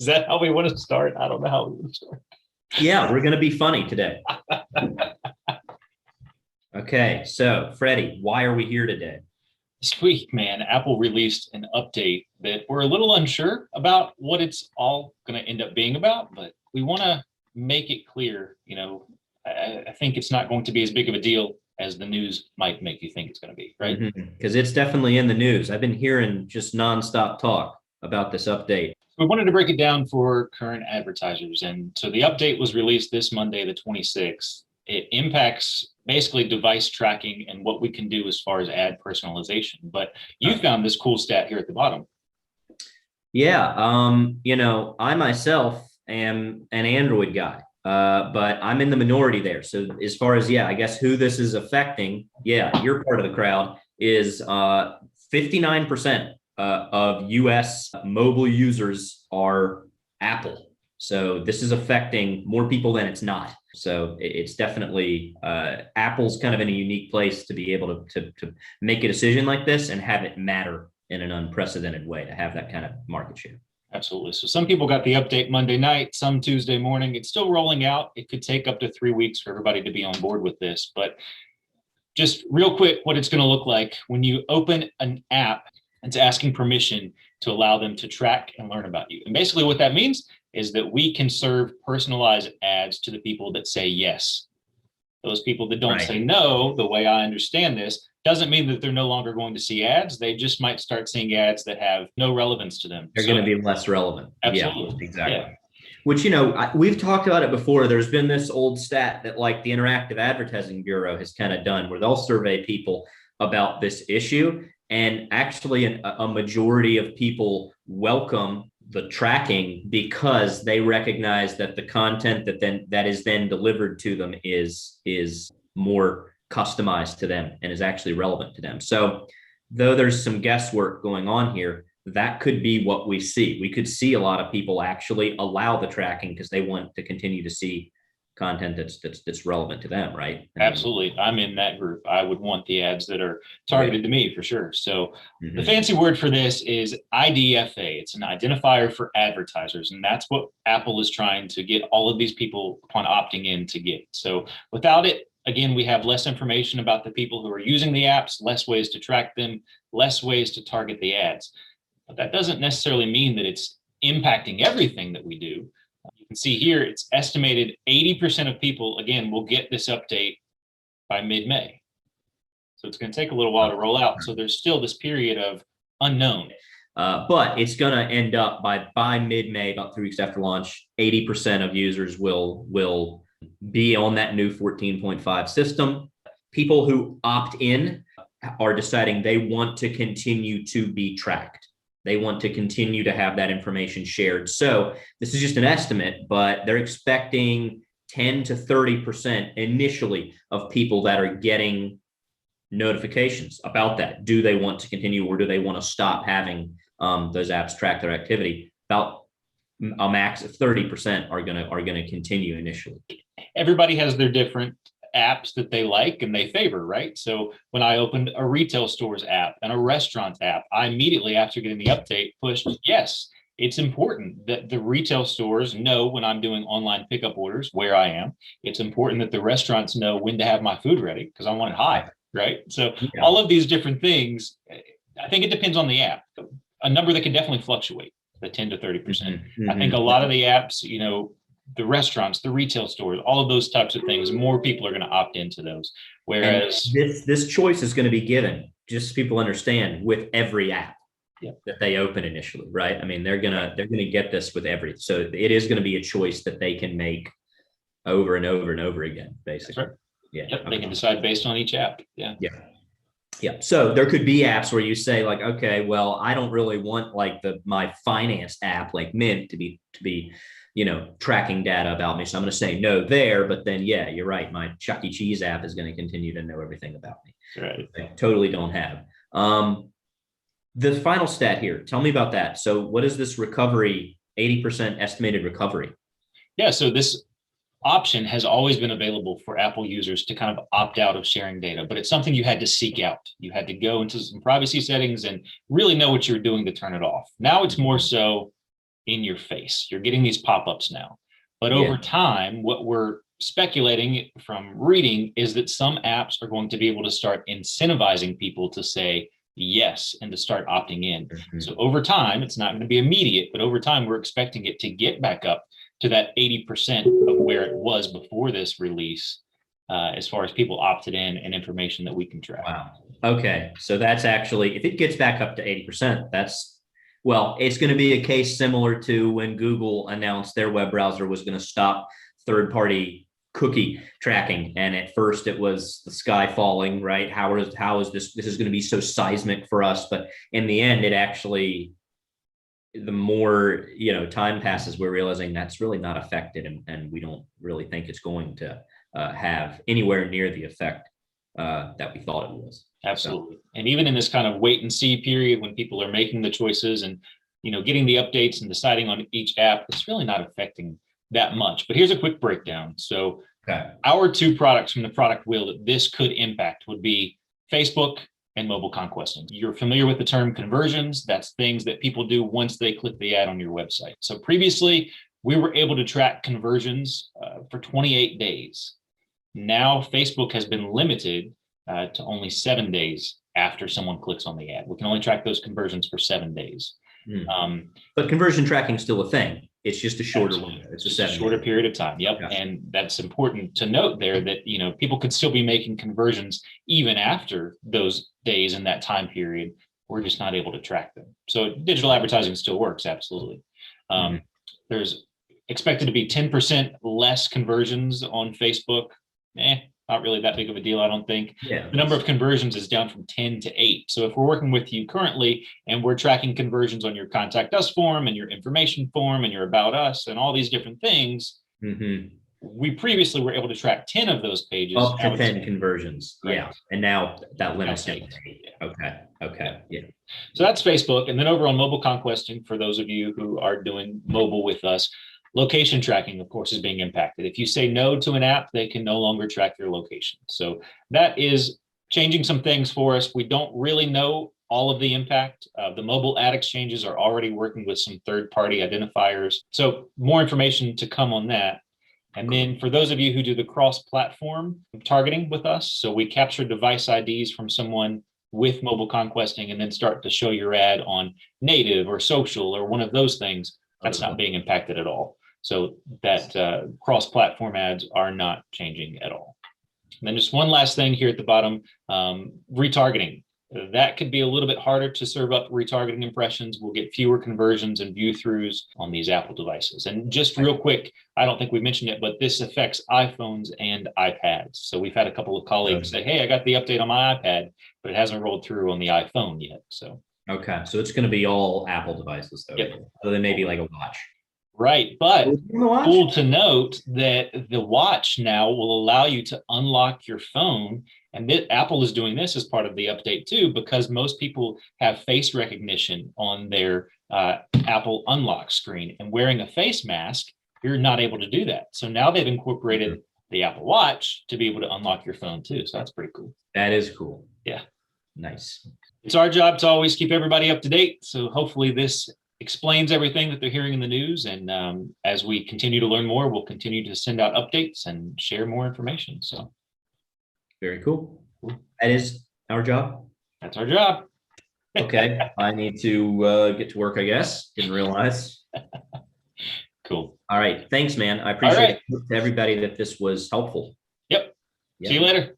Is that how we want to start? I don't know how we want to start. Yeah, we're going to be funny today. Okay, so Freddie, why are we here today? This week, man, Apple released an update that we're a little unsure about what it's all going to end up being about, but we want to make it clear. I think it's not going to be as big of a deal as the news might make you think it's going to be, right? Because it's definitely in the news. I've been hearing just nonstop talk about this update. We wanted to break it down for current advertisers. And so the update was released this Monday, the 26th. It impacts basically device tracking and what we can do as far as ad personalization. But you found this cool stat here at the bottom. Yeah, I myself am an Android guy, but I'm in the minority there. So as far as, I guess who this is affecting, you're part of the crowd, is 59% of US mobile users are Apple. So this is affecting more people than it's not. So it's definitely Apple's kind of in a unique place to be able to make a decision like this and have it matter in an unprecedented way, to have that kind of market share. Absolutely. So some people got the update Monday night, some Tuesday morning. It's still rolling out. It could take up to 3 weeks for everybody to be on board with this. But just real quick, what it's going to look like when you open an app, it's asking permission to allow them to track and learn about you. And basically what that means is that we can serve personalized ads to the people that say yes. Those people that don't say no, the way I understand this, doesn't mean that they're no longer going to see ads. They just might start seeing ads that have no relevance to them. They're going to be less relevant. Absolutely. Yeah, exactly. Yeah. Which, we've talked about it before. There's been this old stat that like the Interactive Advertising Bureau has kind of done, where they'll survey people about this issue. And actually a majority of people welcome the tracking because they recognize that the content that is then delivered to them is more customized to them and is actually relevant to them. So though there's some guesswork going on here, that could be what we see. We could see a lot of people actually allow the tracking because they want to continue to see content that's relevant to them, right? Absolutely. I'm in that group. I would want the ads that are targeted to me for sure. So the fancy word for this is IDFA. It's an identifier for advertisers. And that's what Apple is trying to get all of these people upon opting in to get. So without it, again, we have less information about the people who are using the apps, less ways to track them, less ways to target the ads. But that doesn't necessarily mean that it's impacting everything that we do. You can see here, it's estimated 80% of people, again, will get this update by mid-May. So it's going to take a little while to roll out. So there's still this period of unknown. But it's going to end up by mid-May, about 3 weeks after launch, 80% of users will be on that new 14.5 system. People who opt in are deciding they want to continue to be tracked. They want to continue to have that information shared. So this is just an estimate, but they're expecting 10 to 30% initially of people that are getting notifications about that. Do they want to continue, or do they want to stop having those apps track their activity? About a max of 30% are gonna continue initially. Everybody has their different apps that they like and they favor, right? So when I opened a retail stores app and a restaurant app, I immediately, after getting the update, pushed yes. It's important that the retail stores know when I'm doing online pickup orders where I am. It's important that the restaurants know when to have my food ready because I want it high, right? So all of these different things, I think it depends on the app. A number that can definitely fluctuate, the 10 to 30%. I think a lot of the apps, the restaurants, the retail stores, all of those types of things, more people are going to opt into those. Whereas this choice is going to be given, just so people understand, with every app that they open initially, right? I mean, they're gonna get this with every. So it is going to be a choice that they can make over and over and over again, basically. Right. Yeah. They can decide based on each app. Yeah. So there could be apps where you say like, okay, well, I don't really want like my finance app like Mint to be tracking data about me. So I'm going to say no there, but then, you're right. My Chuck E. Cheese app is going to continue to know everything about me. Right. I totally don't have. The final stat here, tell me about that. So what is this recovery, 80% estimated recovery? Yeah. So this option has always been available for Apple users to kind of opt out of sharing data, but it's something you had to seek out. You had to go into some privacy settings and really know what you're doing to turn it off. Now it's more so in your face. You're getting these pop-ups now. But over time, what we're speculating from reading is that some apps are going to be able to start incentivizing people to say yes and to start opting in. So over time, it's not going to be immediate, but over time, we're expecting it to get back up to that 80% of where it was before this release, as far as people opted in and information that we can track. Wow. Okay. So that's actually, if it gets back up to 80%, well, it's going to be a case similar to when Google announced their web browser was going to stop third-party cookie tracking. And at first it was the sky falling, right? How is this is going to be so seismic for us. But in the end, it actually, the more, time passes, we're realizing that's really not affected. And we don't really think it's going to have anywhere near the effect that we thought it was. Absolutely. So, and even in this kind of wait and see period when people are making the choices and, getting the updates and deciding on each app, it's really not affecting that much. But here's a quick breakdown. So our two products from the product wheel that this could impact would be Facebook and mobile conquesting. You're familiar with the term conversions. That's things that people do once they click the ad on your website. So previously, we were able to track conversions for 28 days. Now, Facebook has been limited to only 7 days after someone clicks on the ad. We can only track those conversions for 7 days. But conversion tracking is still a thing. It's just a shorter window. It's a shorter period of time. Yep. Okay. And that's important to note there that, people could still be making conversions even after those days in that time period. We're just not able to track them. So digital advertising still works. Absolutely. There's expected to be 10% less conversions on Facebook. Not really that big of a deal, I don't think. The number of conversions is down from 10 to 8. So if we're working with you currently and we're tracking conversions on your contact us form and your information form and your about us and all these different things, we previously were able to track 10 of those pages. Up to 10 conversions. Right. Yeah. And now that limit's 8. Okay. Yeah. So that's Facebook. And then over on mobile conquesting, for those of you who are doing mobile with us, location tracking, of course, is being impacted. If you say no to an app, they can no longer track your location. So that is changing some things for us. We don't really know all of the impact. The mobile ad exchanges are already working with some third-party identifiers. So more information to come on that. And then for those of you who do the cross-platform targeting with us, so we capture device IDs from someone with mobile conquesting and then start to show your ad on native or social or one of those things, that's not being impacted at all. So that cross-platform ads are not changing at all. And then just one last thing here at the bottom, retargeting. That could be a little bit harder to serve up retargeting impressions. We'll get fewer conversions and view-throughs on these Apple devices. And just real quick, I don't think we mentioned it, but this affects iPhones and iPads. So we've had a couple of colleagues say, hey, I got the update on my iPad, but it hasn't rolled through on the iPhone yet. So so it's going to be all Apple devices, though. Yep. So then maybe like a watch. Right. But cool to note that the watch now will allow you to unlock your phone. And Apple is doing this as part of the update too, because most people have face recognition on their Apple unlock screen, and wearing a face mask, you're not able to do that. So now they've incorporated the Apple Watch to be able to unlock your phone too. So that's pretty cool. That is cool. Yeah. Nice. It's our job to always keep everybody up to date. So hopefully this explains everything that they're hearing in the news. And as we continue to learn more, we'll continue to send out updates and share more information. So very cool. That is our job. That's our job. Okay. I need to get to work, I guess. Didn't realize. Cool. All right. Thanks, man. I appreciate it to everybody that this was helpful. Yep. See you later.